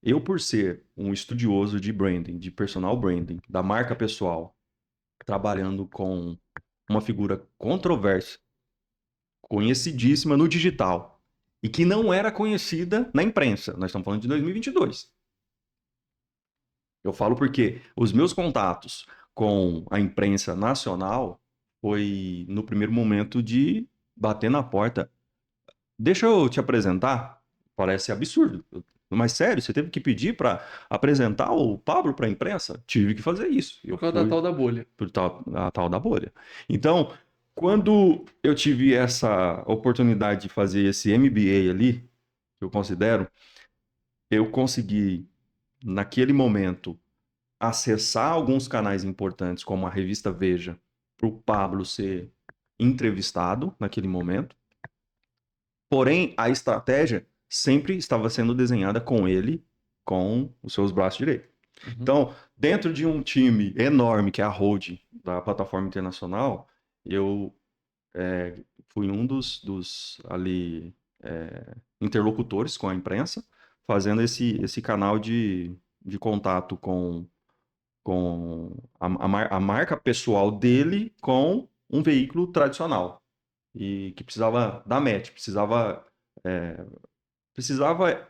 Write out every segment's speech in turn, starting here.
Eu, por ser um estudioso de branding, de personal branding, da marca pessoal, trabalhando com uma figura controversa, conhecidíssima no digital, e que não era conhecida na imprensa. Nós estamos falando de 2022. Eu falo porque os meus contatos com a imprensa nacional foi no primeiro momento de bater na porta. Deixa eu te apresentar. Parece absurdo. Mas sério, você teve que pedir para apresentar o Pablo para a imprensa? Tive que fazer isso. Eu Por causa da fui tal da bolha. por a tal da bolha. Então, quando eu tive essa oportunidade de fazer esse MBA ali, que eu considero, eu consegui, naquele momento, acessar alguns canais importantes, como a revista Veja, para o Pablo ser entrevistado naquele momento. Porém, a estratégia sempre estava sendo desenhada com ele, com os seus braços direitos. Uhum. Então, dentro de um time enorme, que é a Hold, da plataforma internacional, eu fui um dos ali interlocutores com a imprensa, fazendo esse canal de contato com a marca pessoal dele com um veículo tradicional e que precisava dar match, é, precisava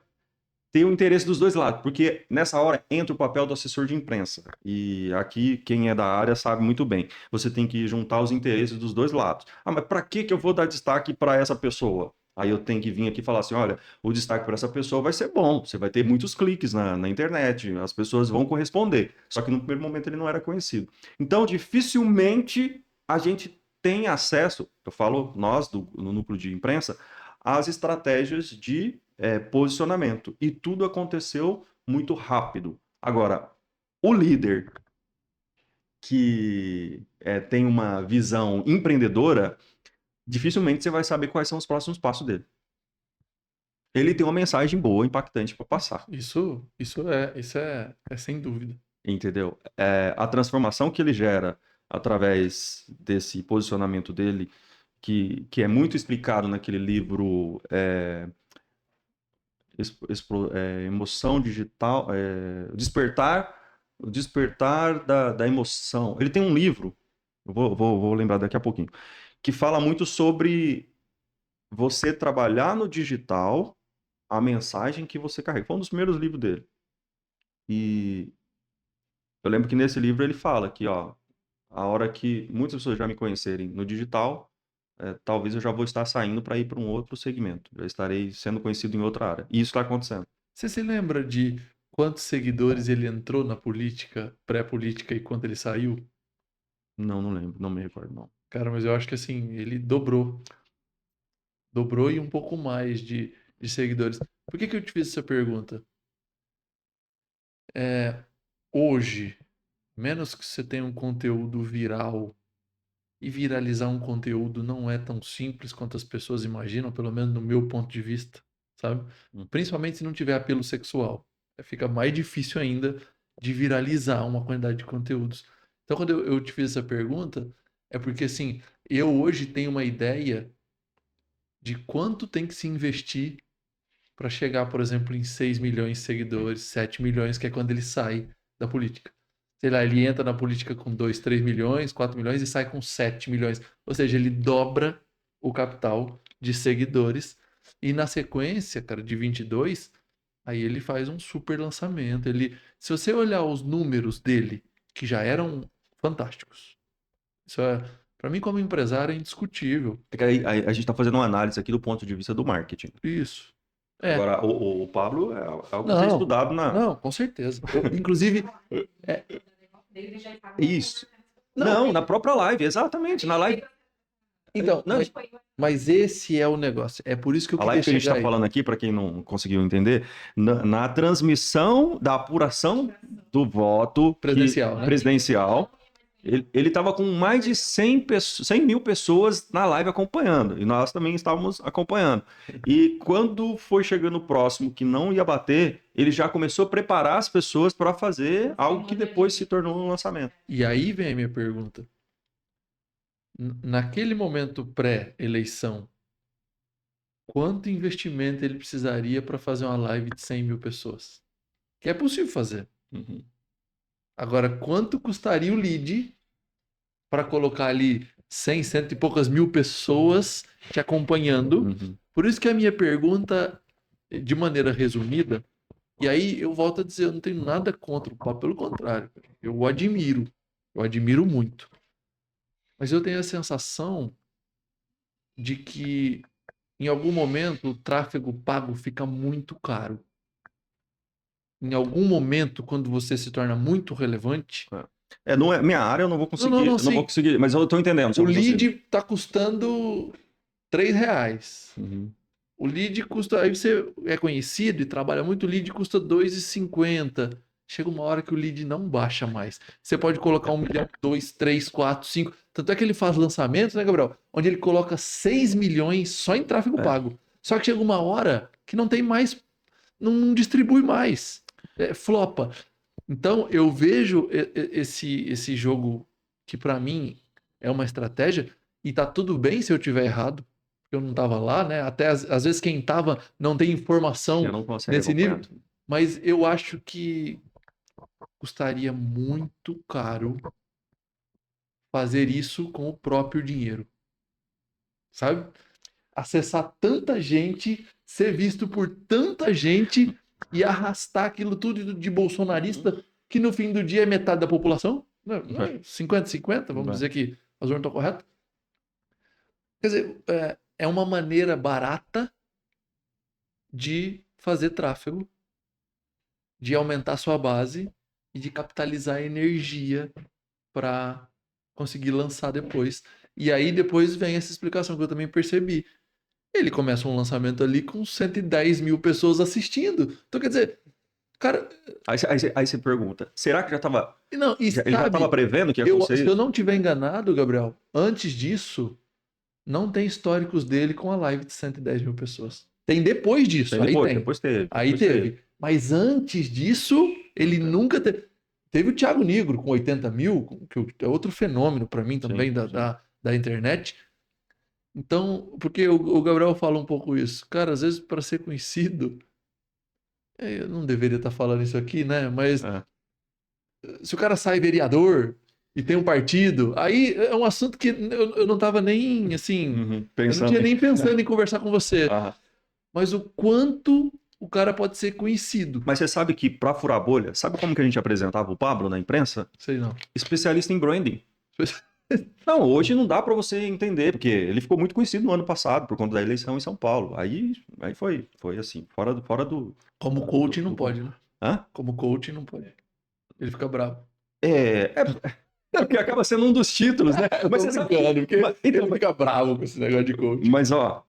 ter o interesse dos dois lados, porque nessa hora entra o papel do assessor de imprensa. E aqui, quem é da área sabe muito bem. Você tem que juntar os interesses dos dois lados. Ah, mas para que eu vou dar destaque para essa pessoa? Aí eu tenho que vir aqui e falar assim: olha, o destaque para essa pessoa vai ser bom, você vai ter muitos cliques na internet, as pessoas vão corresponder. Só que no primeiro momento ele não era conhecido. Então, dificilmente a gente tem acesso, eu falo nós, no núcleo de imprensa, às estratégias de posicionamento. E tudo aconteceu muito rápido. Agora, o líder que tem uma visão empreendedora, dificilmente você vai saber quais são os próximos passos dele. Ele tem uma mensagem boa, impactante para passar, Isso é sem dúvida. entendeu? A transformação que ele gera através desse posicionamento dele, que é muito explicado naquele livro emoção digital, o despertar da emoção. Ele tem um livro, vou lembrar daqui a pouquinho, que fala muito sobre você trabalhar no digital a mensagem que você carrega. Foi um dos primeiros livros dele. E eu lembro que nesse livro ele fala que, ó, a hora que muitas pessoas já me conhecerem no digital, talvez eu já vou estar saindo para ir para um outro segmento. Já estarei sendo conhecido em outra área. E isso está acontecendo. Você se lembra de quantos seguidores ele entrou na política, pré-política e quando ele saiu? Não, não lembro, não me recordo, não. Cara, mas eu acho que assim, ele dobrou. Dobrou e um pouco mais de seguidores. Por que que eu te fiz essa pergunta? É, hoje, menos que você tenha um conteúdo viral, e viralizar um conteúdo não é tão simples quanto as pessoas imaginam, pelo menos no meu ponto de vista, sabe? Uhum. Principalmente se não tiver apelo sexual. Fica mais difícil ainda de viralizar uma quantidade de conteúdos. Então, quando eu te fiz essa pergunta, é porque assim, eu hoje tenho uma ideia de quanto tem que se investir para chegar, por exemplo, em 6 milhões de seguidores, 7 milhões, que é quando ele sai da política. Sei lá, ele entra na política com 2, 3 milhões, 4 milhões e sai com 7 milhões. Ou seja, ele dobra o capital de seguidores. E na sequência, cara, de 22, aí ele faz um super lançamento. Se você olhar os números dele, que já eram fantásticos. Isso é, para mim como empresário é indiscutível. É que aí a gente está fazendo uma análise aqui do ponto de vista do marketing. Isso. É. Agora, o Pablo é algo a ser Não, estudado na. não, com certeza. Inclusive, é, Isso. não, Não, na própria live, exatamente. Na live. então, Não, mas esse é o negócio. É por isso que eu a queria live que a gente está chegar aí. falando aqui, para quem não conseguiu entender, na transmissão da apuração do voto Presidencial, né? presidencial, ele estava com mais de 100 mil pessoas na live acompanhando, e nós também estávamos acompanhando. E quando foi chegando próximo que não ia bater, ele já começou a preparar as pessoas para fazer algo que depois se tornou um lançamento. E aí vem a minha pergunta. Naquele momento pré-eleição, quanto investimento ele precisaria para fazer uma live de 100 mil pessoas? que é possível fazer. Uhum. Agora, quanto custaria o lead para colocar ali 100, cento e poucas mil pessoas te acompanhando? Uhum. Por isso que a minha pergunta, de maneira resumida, e aí eu volto a dizer, eu não tenho nada contra o Papo, pelo contrário, eu o admiro muito. Mas eu tenho a sensação de que em algum momento o tráfego pago fica muito caro. Em algum momento, quando você se torna muito relevante, Não é minha área, não, eu não vou sim. conseguir, mas eu tô entendendo o O seu lead raciocínio. está custando R$ 3. Uhum. O lead custa. Aí você é conhecido e trabalha muito, o lead custa R$ 2,50. Chega uma hora que o lead não baixa mais. Você pode colocar 1 milhão, 2, 3, 4, 5. Tanto é que ele faz lançamentos, né, Gabriel? Onde ele coloca 6 milhões só em tráfego É. pago. Só que chega uma hora que não tem mais, não distribui mais. Flopa. Então eu vejo esse jogo que para mim é uma estratégia e tá tudo bem se eu tiver errado, porque eu não tava lá, né? Até às vezes quem tava não tem Você informação não consegue nesse nível, acompanhar. mas eu acho que custaria muito caro fazer isso com o próprio dinheiro, sabe? Acessar tanta gente, ser visto por tanta gente e arrastar aquilo tudo de bolsonarista que no fim do dia é metade da população? Não é 50-50, vamos Vai. dizer que as urnas estão corretas. Quer dizer, é uma maneira barata de fazer tráfego, de aumentar sua base e de capitalizar a energia para conseguir lançar depois. E aí depois vem essa explicação que eu também percebi. Ele começa um lançamento ali com 110 mil pessoas assistindo. Então, quer dizer, cara, Aí você pergunta, será que não, e ele já estava sabe, prevendo que ia se acontecer eu isso? não tiver enganado, Gabriel, antes disso, não tem históricos dele com a live de 110 mil pessoas. Tem depois disso, Tem aí depois, tem. depois teve, Aí depois teve. teve. Mas antes disso, ele nunca teve. Teve o Thiago Nigro com 80 mil, que é outro fenômeno para mim também Sim, sim. da internet. Então, porque o Gabriel fala um pouco isso. Cara, às vezes para ser conhecido, eu não deveria estar falando isso aqui, né? Mas É. se o cara sai vereador e tem um partido, aí é um assunto que eu não estava nem assim, Uhum. eu não Pensando tinha em. nem pensando em conversar com você. Ah. Mas o quanto o cara pode ser conhecido. Mas você sabe que para furar a bolha, sabe como que a gente apresentava o Pablo na imprensa? Sei não. Especialista em branding. Não, hoje não dá para você entender, porque ele ficou muito conhecido no ano passado por conta da eleição em São Paulo. Aí foi assim, fora do, Como do, coach não do comum. pode, né? Hã? Como coach não pode. Ele fica bravo. É porque acaba sendo um dos títulos, né? Eu Mas tô você sabe que. brincando, porque Então, ele fica bravo com esse negócio de coach. mas ó,